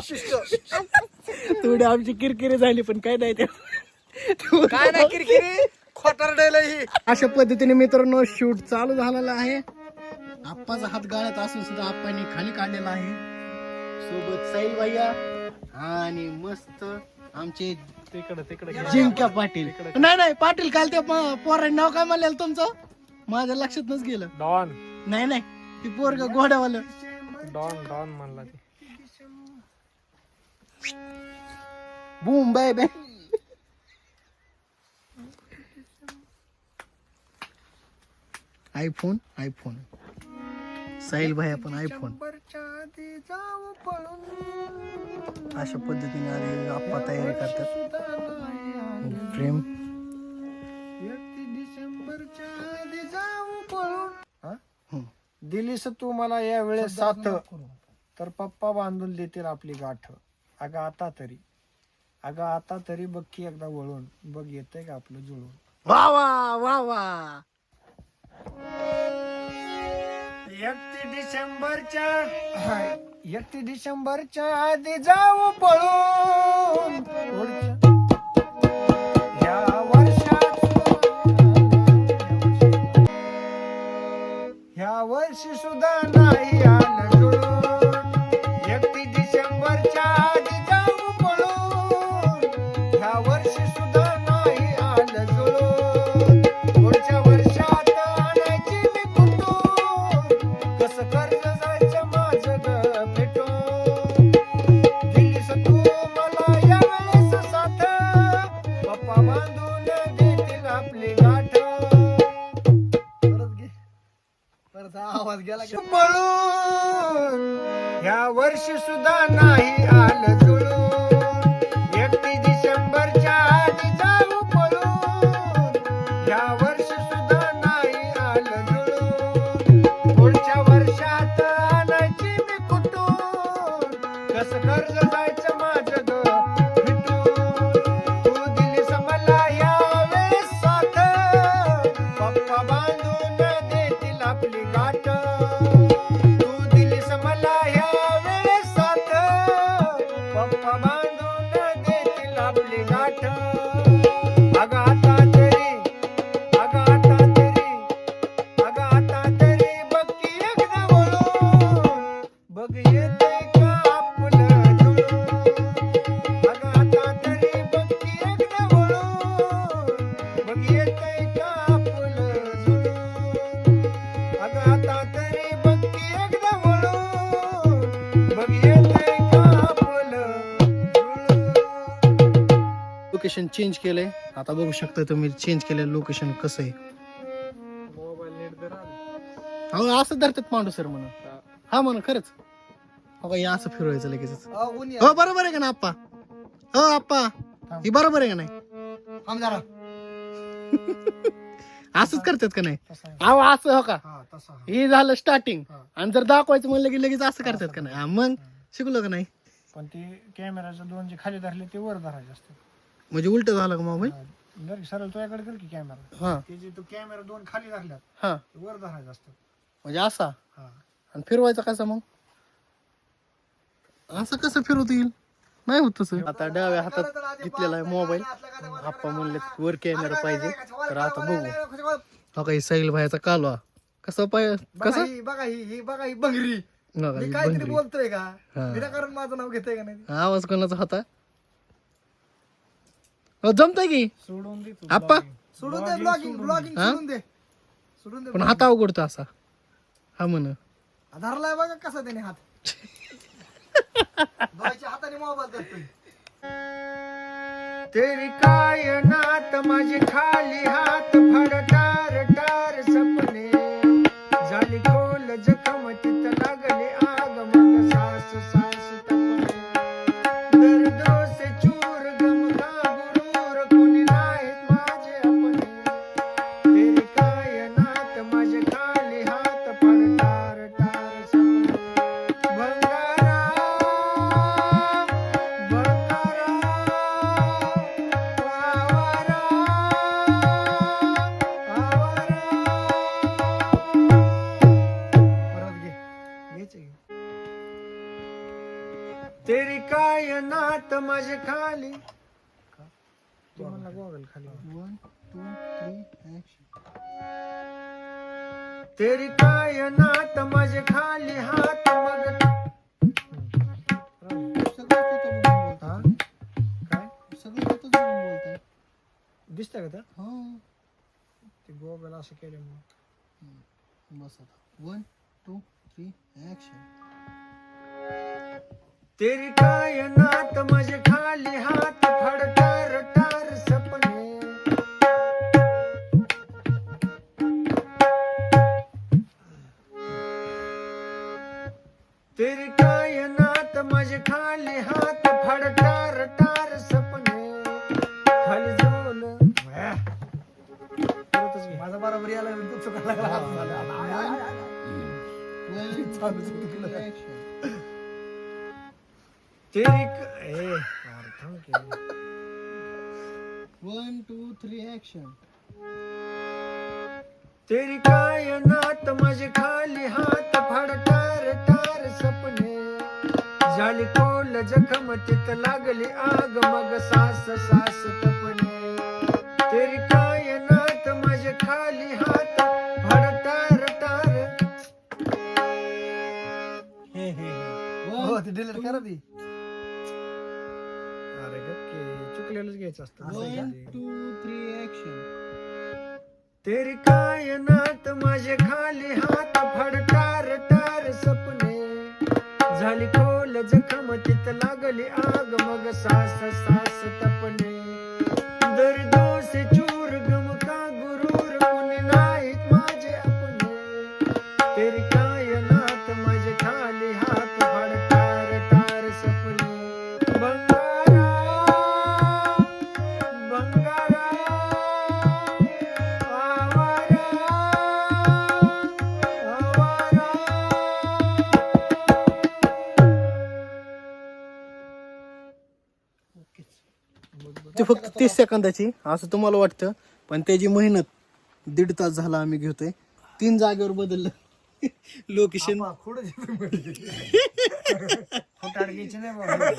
65. थोडी आमची किरकिरी झाली पण काय नाही ते काय नाही किरकिरी खोटारडेल ही. अशा पद्धतीने मित्रांनो शूट चालू झालेला आहे. आप्पाचा हात गाळ्यात असून सुद्धा आप्पांनी खाली काढलेला आहे. सोबत साहिल भैया आणि मस्त आमचे तिकडे जिंक्या पाटील. नाही पाटील काल ते पोरांनी नाव काय म्हणलेलं तुमचं माझ्या लक्षातच गेलं. डॉन नाही ती पोरग घोड्यावालं डॉन म्हणला ते. Boom bye bye. IPhone Sahil भाई पण आयफोन. अशा पद्धतीने आले आप्पा तयारी करतात. प्रेम दिलीस तू मला या वेळेस साथ तर पप्पा बांधून देतील आपली गाठ. अगं आता तरी बघ की एकदा वळून बघ येतंय का आपलं जुळून. वा वा वा. 31 डिसेंबरच्या आधी जाऊ पळून. ह्या वर्षी सुद्धा नाही आलं जुळून. 31 डिसेंबरच्या आधी जाऊ पळून. ह्या वर्षी सुद्धा नाही आलं जुळून. पुढच्या वर्षात आणायची मी कुठून. कसं कर्ज जायचं माझं ग भेटून. दिलीस तू मला यावेळेस साथ पप्पा बांधून देतील आपली गाठ. आवाज गेला पळून. ह्या वर्षी सुद्धा नाही आलं जुळून. 31 डिसेंबरच्या आधी जाऊ पळून. ह्या वर्षी सुद्धा नाही आलं जुळून. पुढच्या वर्षात आणायची मी कुठून. कसं कर्ज जायचं माझं ग भेटून. तू दिलीस मला यावेळेस साथ पप्पा बांधून देतील आपली गाठ. तू दिलीस मला यावेळेस साथ पप्पा बांधून देतील आपली गाठ. अगं आता तरी बघ की एकदा वळून. बघ येतंय का आपलं जुळून. अगं आता तरी बघ की एकदा वळून. बघ येतंय का आपलं जुळून. अगं आता तरी बघ की एकदा वळून. बघ येतंय का आपलं जुळून. लोकेशन चेंज केलंय. आता बघू शकता तुम्ही चेंज केलेलं लोकेशन कसं आहे. मोबाईल नीट जर अहो असं धरतात मांडू सर म्हणून. हा म्हणून खरंच हो या असं फिरवायचं लगेच. हो बरोबर आहे का ना आप्पा. हो आप्पा ही बरोबर आहे का नाही. जरा असंच करतात का नाही. तसा आहे. अहो असं हो का तसा हे झालं स्टार्टिंग. हा. आणि जर दाखवायचं म्हणलं की लगेच असं करतात का नाही. हा, मग शिकलो का नाही. पण ते कॅमेराचं दोन जे खाली धरले ते वर धरायचे असते. म्हणजे उलट झालं का मोबाईल. जर सरळ तुझ्याकडे कर की कॅमेरा. हा ते जे तो कॅमेरा दोन खाली धरल्यात हा ते वर धरायचं असतं. म्हणजे असा हा आणि फिरवायचा कसा मग. असं कसं फिरवता येईल नाही होत तसं. आता डाव्या हातात घेतलेला आहे मोबाईल. आप्पा म्हणले वर कॅमेरा पाहिजे तर आता बघू. हो काही साहिल भाईचा कालवा कसा कसा बघा ही बंगरी. मी काहीतरी बोलतोय का विनाकारण माझं नाव घेतोय का नाही. आवाज कोणाचा होता. जमतंय की सोडून दे आप्पा. सोडून दे ब्लॉगिंग हा? सोडून दे पण हात अवघडतो असा. हा म्हण धरलाय बघा कसा त्याने हात. बाईच्या हाताने मोबाईल धरतोय. तेरी कायनात माझी खाली हात फाड टार टार सपने झाली खोल जखम तिथं लागली आग मग सास सास तपणे दर्दो से चूर गम का गुरूर कोणी नाहीत माझे अपने तेरी कायनात माझी खाली हात फाड टार टार सपने भंगारा वावारा काय नात माझे खाली तू म्हणला गोगल खाली 1 2 3 ऍक्शन तेरी काय नात माझे खाली हात मग हा? काय दिसतंय का त्या ते गोगल असं केलं मग बस आता 1 2 3 ऍक्शन तेरी काय नात माझे खाली हात फडतार टार सपने तेरी काय नात माझे खाली हात फडतार टार सपने खाली झोल माझा बरोबर याला चुकायला तेरी थांब की 1 2 3 ऍक्शन तेरी काय नात माझे खाली हात फडतार टार सपने झाली कोल जखम तित लागली आग मग सास सास तपणे तेरी काय नात माझे खाली हात फडतार टार हो ते डिलीट करा ती अरे गप्पे चुकलेलंच घ्यायचं असतं 1 2 3 ऍक्शन तेरी काय नात माझे खाली हात फडतार टार सपने झाली खोल जखम तित लागली आग मग सास सास तपणे दर्दो से चूर गम का गुरूर कुणी नाहीत माझे अपने तेरी काय नात माझे खाली हात फडतार टार सपने बंगारा बंगारा आवारा आवारा ते फक्त 30 सेकंदाची असं तुम्हाला वाटतं पण त्याची मेहनत 1.5 तास झाला आम्ही घेतोय 3 जागेवर बदललं लोकेशन खोटाड घ्यायची नाही बाबा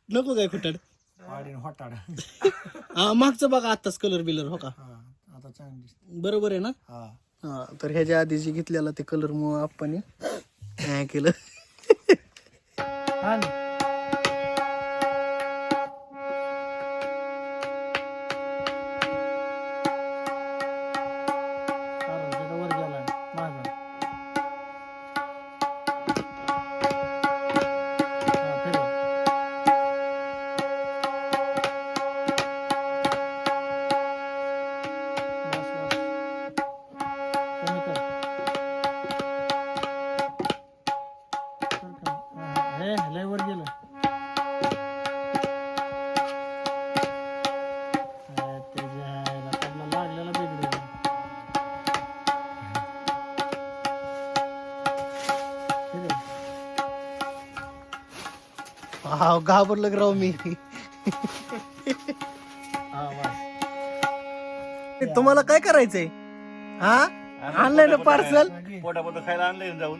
नको काय खुटाड वाडीन होटाड हा मागचं बघा आत्ताच कलर बिलर हो का आता चांगली दिसते बरोबर आहे ना हा हा तर ह्याच्या आधी जे घेतलेला ते कलर मुळे आपण काय केलं हा ना वर गेला माझा वर गेलं त्याच्या लागलेला बिघडलं हा घाबरलं राव मी तुम्हाला काय करायचंय हा आणलंय ना पार्सल पोटापोट खायला आणलंय जाऊन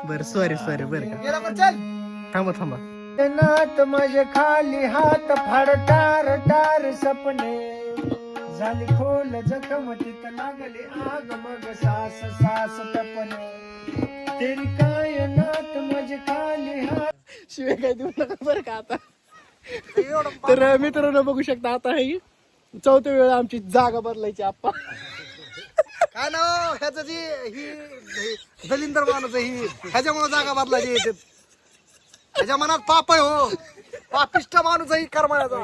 बरं सॉरी बरं का थांबा थांबा नात माझे खाली हात फाडतार टार सपने झाली खोल जखम तित लागली आग मग सास सास तपने तेरी काय नात माझे खाली हात शिवाय काय देऊ नका बरं का आता तर मित्रांनो बघू शकता आता ही 4थ्या वेळा आमची जागा बदलायची आप्पा काय नाव ह्याचं जी ही दलिंदर माणूस आहे ही ह्याच्यामुळे जागा बदलायची येते ह्याच्या मनात पाप आहे हो पापिष्ट माणूस आहे करमाळ्याचा